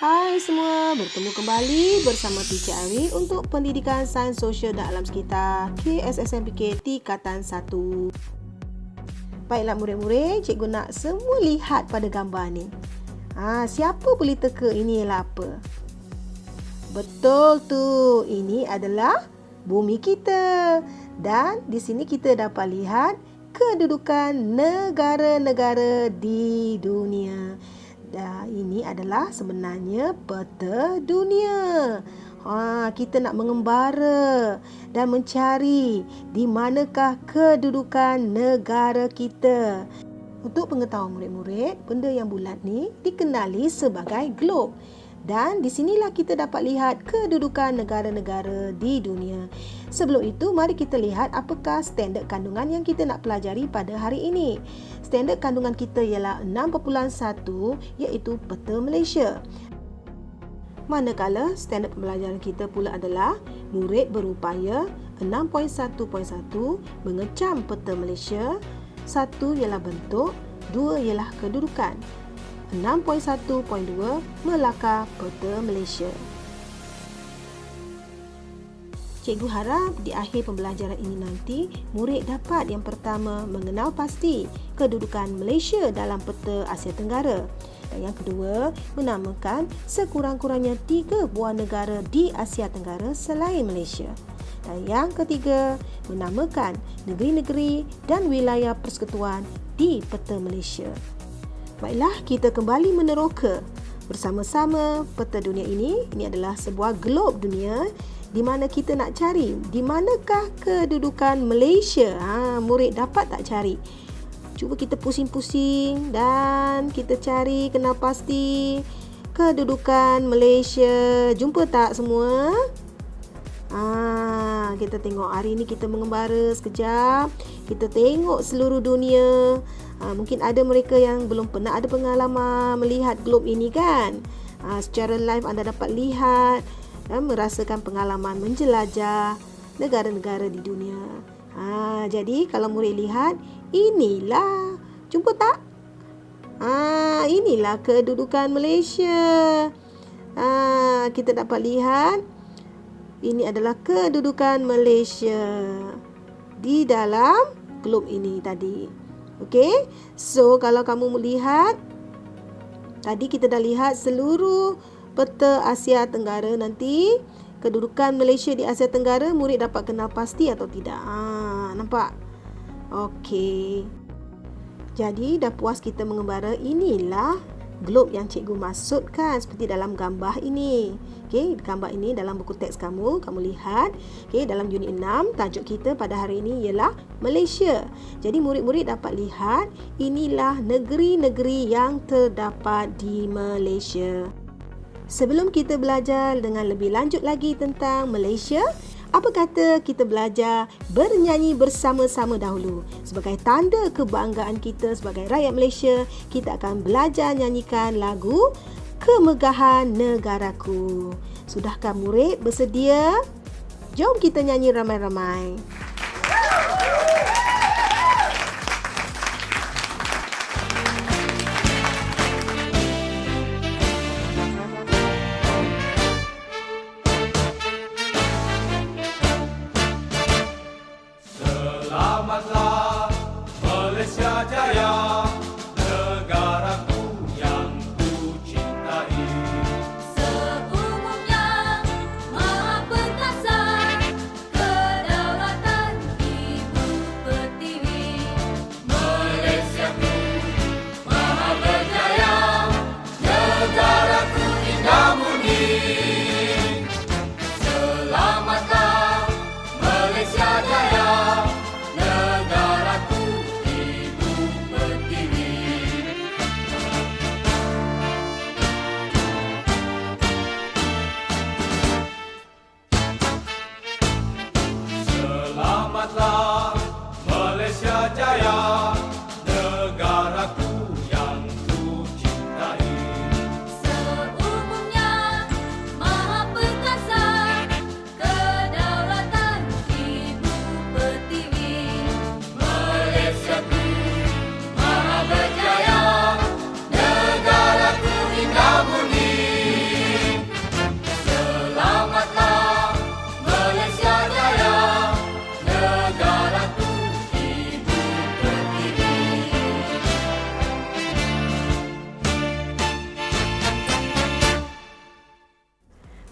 Hai semua, bertemu kembali bersama Teacher Ari untuk Pendidikan Sains Sosial dan Alam Sekitar KSSMPK Tingkatan 1. Baiklah murid-murid, cikgu nak semua lihat pada gambar ni. Siapa boleh teka ini ialah apa? Betul tu, ini adalah bumi kita. Dan di sini kita dapat lihat kedudukan negara-negara di dunia. Dan ini adalah sebenarnya peta dunia. Kita nak mengembara dan mencari di manakah kedudukan negara kita. Untuk pengetahuan murid-murid, benda yang bulat ni dikenali sebagai globe. Dan di sinilah kita dapat lihat kedudukan negara-negara di dunia. Sebelum itu, mari kita lihat apakah standard kandungan yang kita nak pelajari pada hari ini. Standard kandungan kita ialah 6.1 iaitu peta Malaysia. Manakala standard pembelajaran kita pula adalah murid berupaya 6.1.1 mengecam peta Malaysia. 1 ialah bentuk, 2 ialah kedudukan. 6.1.2 melakar peta Malaysia. Cikgu harap di akhir pembelajaran ini nanti, murid dapat yang pertama mengenal pasti kedudukan Malaysia dalam peta Asia Tenggara. Dan yang kedua, menamakan sekurang-kurangnya 3 buah negara di Asia Tenggara selain Malaysia. Dan yang ketiga, menamakan negeri-negeri dan wilayah persekutuan di peta Malaysia. Baiklah, kita kembali meneroka bersama-sama peta dunia ini. Ini adalah sebuah globe dunia di mana kita nak cari di manakah kedudukan Malaysia. Murid dapat tak cari? Cuba kita pusing-pusing dan kita cari kenal pasti kedudukan Malaysia. Jumpa tak semua? Kita tengok hari ni kita mengembara sekejap. Kita tengok seluruh dunia. Mungkin ada mereka yang belum pernah ada pengalaman melihat globe ini kan. Secara live anda dapat lihat dan merasakan pengalaman menjelajah negara-negara di dunia. Jadi kalau murid lihat, inilah. Jumpa tak? Inilah kedudukan Malaysia. Kita dapat lihat ini adalah kedudukan Malaysia di dalam globe ini tadi. Okey, so kalau kamu melihat, tadi kita dah lihat seluruh peta Asia Tenggara nanti, kedudukan Malaysia di Asia Tenggara, murid dapat kenal pasti atau tidak? Nampak? Okey. Jadi dah puas kita mengembara, inilah globe yang cikgu maksudkan seperti dalam gambar ini. Okey, gambar ini dalam buku teks kamu lihat. Okey, dalam unit 6 tajuk kita pada hari ini ialah Malaysia. Jadi murid-murid dapat lihat inilah negeri-negeri yang terdapat di Malaysia. Sebelum kita belajar dengan lebih lanjut lagi tentang Malaysia, apa kata kita belajar bernyanyi bersama-sama dahulu. Sebagai tanda kebanggaan kita sebagai rakyat Malaysia, kita akan belajar nyanyikan lagu Kemegahan Negaraku. Sudahkah murid bersedia? Jom kita nyanyi ramai-ramai. Selamatlah Malaysia Jaya, negaraku yang ku cintai. Seumurnya maha perkasa, kedaulatan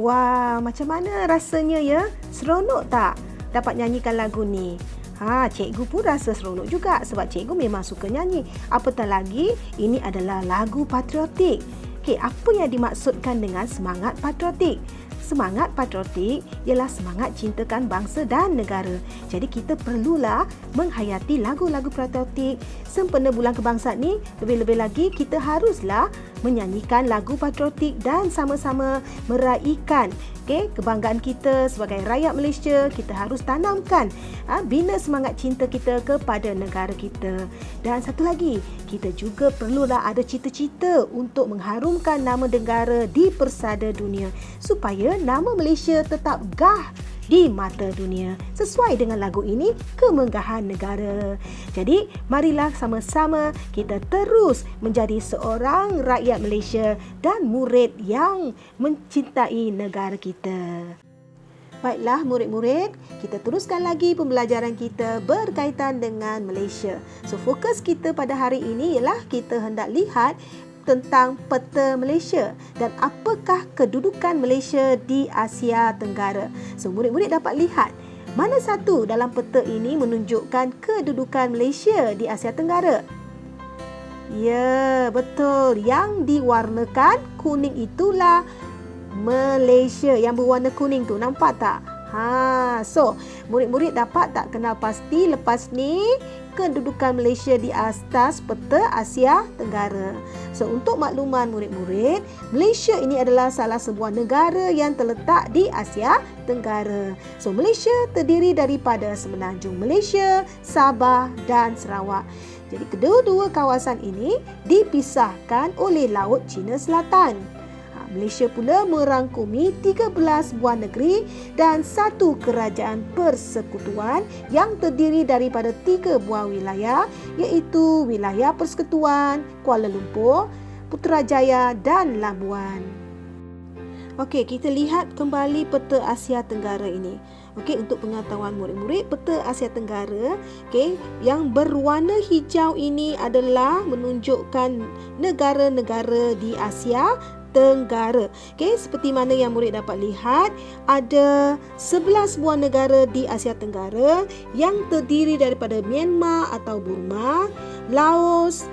Wah, macam mana rasanya ya? Seronok tak dapat nyanyikan lagu ni? Cikgu pun rasa seronok juga sebab cikgu memang suka nyanyi. Apatah lagi, ini adalah lagu patriotik. Okey, apa yang dimaksudkan dengan semangat patriotik? Semangat patriotik ialah semangat cintakan bangsa dan negara. Jadi kita perlulah menghayati lagu-lagu patriotik sempena bulan kebangsaan ni. Lebih-lebih lagi kita haruslah menyanyikan lagu patriotik dan sama-sama meraihkan kebanggaan kita sebagai rakyat Malaysia. Kita harus tanamkan bina semangat cinta kita kepada negara kita. Dan satu lagi, kita juga perlulah ada cita-cita untuk mengharumkan nama negara di persada dunia supaya nama Malaysia tetap gah di mata dunia sesuai dengan lagu ini, Kemenggahan Negara. Jadi marilah sama-sama kita terus menjadi seorang rakyat Malaysia dan murid yang mencintai negara kita. Baiklah murid-murid, kita teruskan lagi pembelajaran kita berkaitan dengan Malaysia. So fokus kita pada hari ini ialah kita hendak lihat tentang peta Malaysia dan apakah kedudukan Malaysia di Asia Tenggara. So murid-murid dapat lihat mana satu dalam peta ini menunjukkan kedudukan Malaysia di Asia Tenggara. Ya, betul. Yang diwarnakan kuning itulah Malaysia. Yang berwarna kuning tu, nampak tak? So murid-murid dapat tak kenal pasti lepas ni kedudukan Malaysia di atas peta Asia Tenggara. So untuk makluman murid-murid, Malaysia ini adalah salah sebuah negara yang terletak di Asia Tenggara. So Malaysia terdiri daripada Semenanjung Malaysia, Sabah dan Sarawak. Jadi kedua-dua kawasan ini dipisahkan oleh Laut Cina Selatan. Malaysia pula merangkumi 13 buah negeri dan satu kerajaan persekutuan yang terdiri daripada 3 buah wilayah, iaitu wilayah Persekutuan Kuala Lumpur, Putrajaya dan Labuan. Okey, kita lihat kembali peta Asia Tenggara ini. Okey, untuk pengetahuan murid-murid, peta Asia Tenggara, yang berwarna hijau ini adalah menunjukkan negara-negara di Asia Tenggara. Seperti mana yang murid dapat lihat, ada 11 buah negara di Asia Tenggara yang terdiri daripada Myanmar atau Burma, Laos,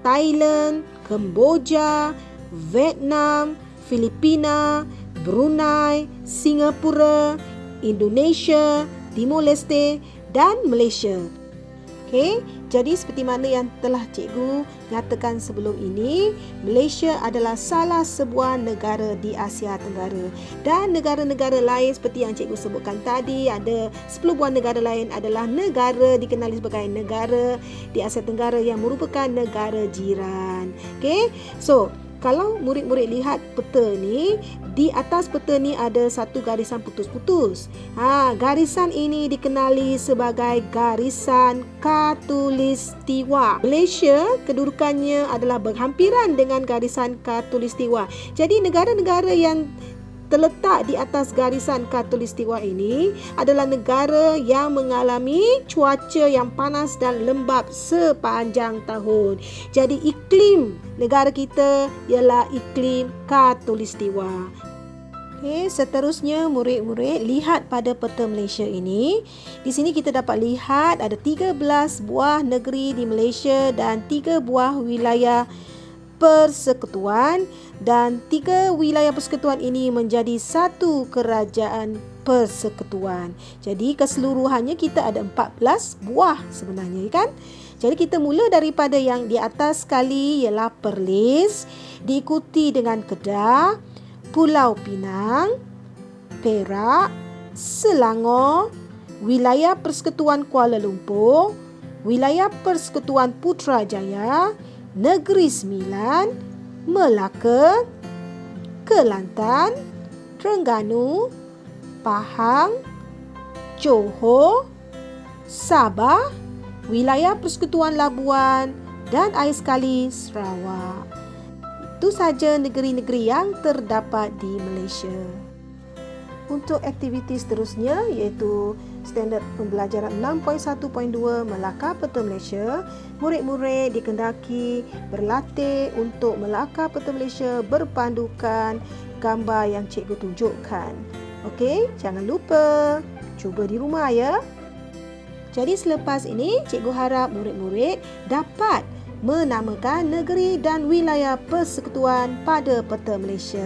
Thailand, Kemboja, Vietnam, Filipina, Brunei, Singapura, Indonesia, Timor Leste dan Malaysia. Jadi seperti mana yang telah cikgu nyatakan sebelum ini, Malaysia adalah salah sebuah negara di Asia Tenggara. Dan negara-negara lain seperti yang cikgu sebutkan tadi, ada 10 buah negara lain adalah negara dikenali sebagai negara di Asia Tenggara yang merupakan negara jiran. So kalau murid-murid lihat peta ni, di atas peta ni ada satu garisan putus-putus. Garisan ini dikenali sebagai garisan Khatulistiwa. Malaysia kedudukannya adalah berhampiran dengan garisan Khatulistiwa. Jadi negara-negara yang terletak di atas garisan Khatulistiwa ini adalah negara yang mengalami cuaca yang panas dan lembap sepanjang tahun. Jadi iklim negara kita ialah iklim Khatulistiwa. Seterusnya murid-murid lihat pada peta Malaysia ini. Di sini kita dapat lihat ada 13 buah negeri di Malaysia dan 3 buah wilayah persekutuan, dan 3 wilayah persekutuan ini menjadi satu kerajaan persekutuan. Jadi keseluruhannya kita ada 14 buah sebenarnya, kan? Jadi kita mula daripada yang di atas sekali ialah Perlis, diikuti dengan Kedah, Pulau Pinang, Perak, Selangor, wilayah persekutuan Kuala Lumpur, wilayah persekutuan Putrajaya, Negeri Sembilan, Melaka, Kelantan, Terengganu, Pahang, Johor, Sabah, wilayah persekutuan Labuan dan akhir sekali Sarawak. Itu sahaja negeri-negeri yang terdapat di Malaysia. Untuk aktiviti seterusnya iaitu standard pembelajaran 6.1.2 melakar peta Malaysia, murid-murid dikendaki berlatih untuk melakar peta Malaysia berpandukan gambar yang cikgu tunjukkan. Okey, jangan lupa cuba di rumah ya. Jadi selepas ini, cikgu harap murid-murid dapat menamakan negeri dan wilayah persekutuan pada peta Malaysia.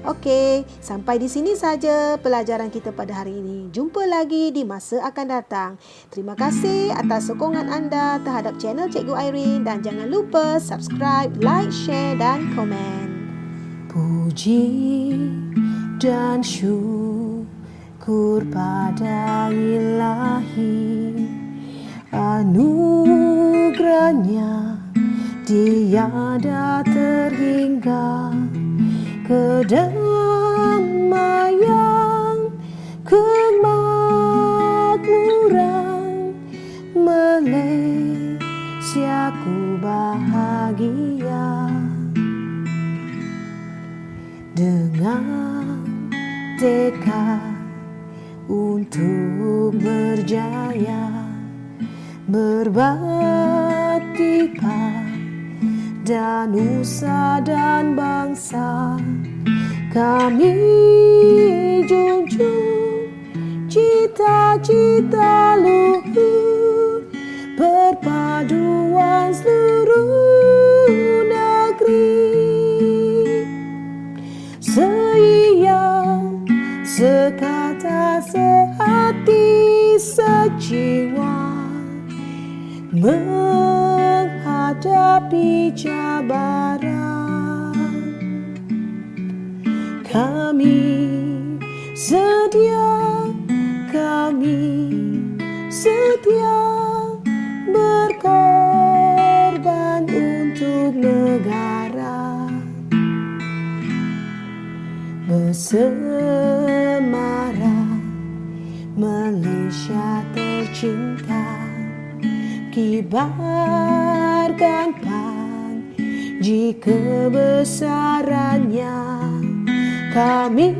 Okey, sampai di sini saja pelajaran kita pada hari ini. Jumpa lagi di masa akan datang. Terima kasih atas sokongan anda terhadap channel Cikgu Irene dan jangan lupa subscribe, like, share dan komen. Puji dan syukur pada Ilahi, anugerahnya tiada terhingga, kedamaian, kemakmuran, Malaysiaku bahagia. Dengan tekad untuk berjaya, berbakti pada nusa dan bangsa, kami junjung cita-cita luhur, perpaduan seluruh negeri. Seia, sekata, sehati, sejiwa, menghadapi cabaran. Kami sedia berkorban untuk negara. Bersemarang Malaysia tercinta, kibarkan panji kebesarannya. Kami